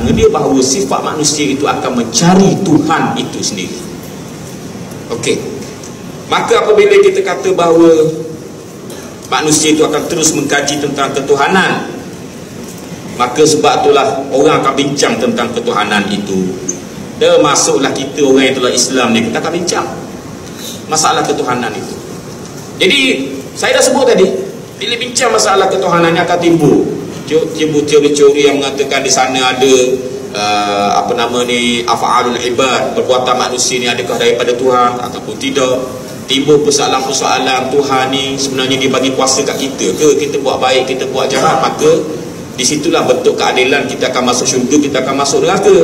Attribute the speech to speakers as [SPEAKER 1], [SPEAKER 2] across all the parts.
[SPEAKER 1] agama dia bahawa sifat manusia itu akan mencari Tuhan itu sendiri. Okey. Maka apabila kita kata bahawa manusia itu akan terus mengkaji tentang ketuhanan, maka sebab itulah orang akan bincang tentang ketuhanan itu. Termasuklah kita orang yang telah Islam ni, kita akan bincang masalah ketuhanan itu. Jadi saya dah sebut tadi, bila bincang masalah ketuhanannya akan timbul teori-teori yang mengatakan di sana ada af'alul ibad, perbuatan manusia ni adakah daripada Tuhan ataupun tidak. Timbul persoalan-persoalan Tuhan ni sebenarnya dia bagi kuasa kat kita ke, kita buat baik, kita buat jahat, maka di situlah bentuk keadilan, kita akan masuk syurga, kita akan masuk neraka,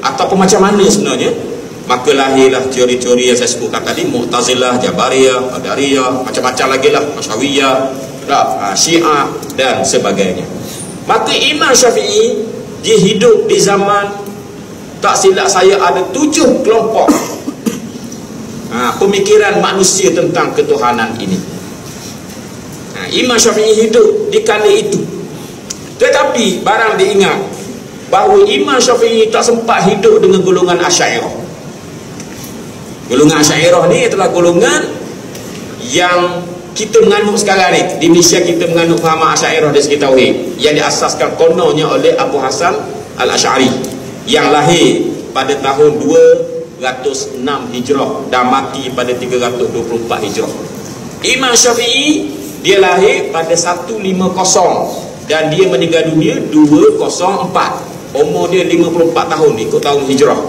[SPEAKER 1] ataupun macam mana sebenarnya. Maka lahirlah teori-teori yang saya sebutkan tadi, Mu'tazilah, Jabariyah, Qadariyah, macam-macam lagi lah, Masyawiyah, Syiah dan sebagainya. Maka Imam Syafi'i dia hidup di zaman, tak silap saya, ada 7 kelompok pemikiran manusia tentang ketuhanan ini. Imam Syafi'i hidup di kala itu. Tetapi barang diingat bahawa Imam Syafi'i tak sempat hidup dengan golongan Asy'ariyah. Golongan Asy'ariyah ni adalah golongan yang kita menganut sekarang ni. Di Malaysia kita menganut fahaman Asy'ariyah dari segi tauhid, yang diasaskan kononnya oleh Abu Hasan Al-Asy'ari, yang lahir pada tahun 206 Hijrah dan mati pada 324 Hijrah. Imam Syafi'i dia lahir pada 150 dan dia meninggal dunia 204. Umur dia 54 tahun ikut tahun Hijrah.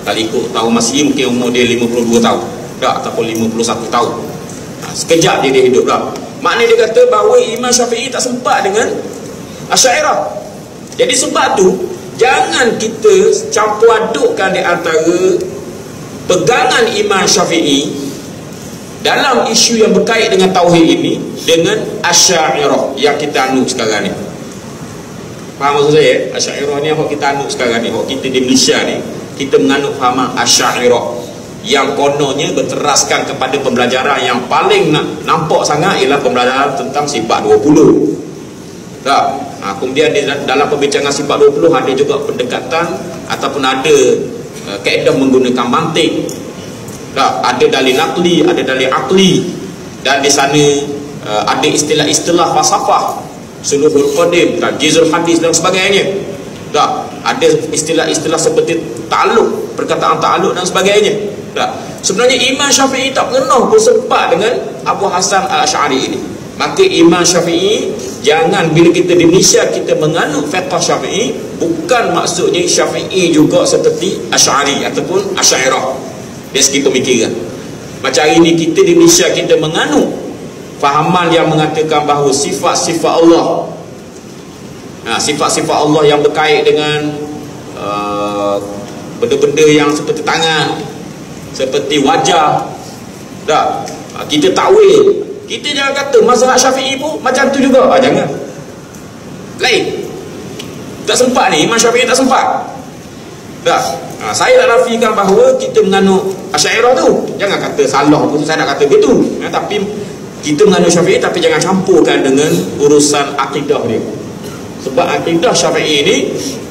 [SPEAKER 1] Kalau ikut tahun Masih mungkin umur dia 52 tahun tak, ataupun 51 tahun. Sekejap dia hidup dah. Maknanya dia kata bahawa Imam Syafi'i tak sempat dengan Asy'ariyah. Jadi sebab tu jangan kita campur adukkan di antara pegangan Imam Syafi'i dalam isu yang berkait dengan tauhid ini dengan Asy'ariyah yang kita anut sekarang ni. Faham maksud saya? Asy'ariyah ni yang kita anut sekarang ni, yang kita di Malaysia ni, kita menganut fahaman Asy'ariyah yang kononnya berteraskan kepada pembelajaran yang paling nampak sangat ialah pembelajaran tentang sifat 20. Tak? Kemudian dalam perbincangan sifat 20 ada juga pendekatan ataupun ada kaedah menggunakan mantik. Tak? Ada dalil naqli, ada dalil aqli, dan di sana ada istilah-istilah falsafah, suluhul qadim, tajizul hadis dan sebagainya. Tak? Ada istilah-istilah seperti ta'alluq, perkataan ta'alluq dan sebagainya. Tak? Sebenarnya Imam Syafi'i tak pernah bersempat dengan Abu Hasan Al-Asy'ari ini. Maka Imam Syafi'i, jangan bila kita di Malaysia kita menganut fiqh Syafi'i, bukan maksudnya Syafi'i juga seperti Asy'ari ataupun Asy'ariyah dari segi pemikiran. Macam hari ini kita di Malaysia kita menganut fahaman yang mengatakan bahawa sifat-sifat Allah, sifat-sifat Allah yang berkait dengan benda-benda yang seperti tangan, seperti wajah, tak? Kita takwil. Kita jangan kata mazhab Syafi'i pun macam tu juga. Jangan. Lain. Tak sempat ni, Imam Syafi'i tak sempat. Tak? Saya nak nafikan bahawa kita menganut Asy'ariyah tu. Jangan kata salah pun saya nak kata begitu. Tapi kita menganut Syafi'i tapi jangan campurkan dengan urusan akidah dia. Sebab akidah Syafi'i ni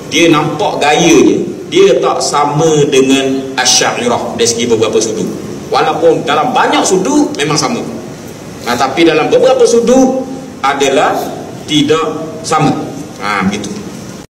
[SPEAKER 1] dia nampak gayanya, dia tak sama dengan Asy'ariyah dari segi beberapa sudut. Walaupun dalam banyak sudut memang sama, tapi dalam beberapa sudut adalah tidak sama. Begitu.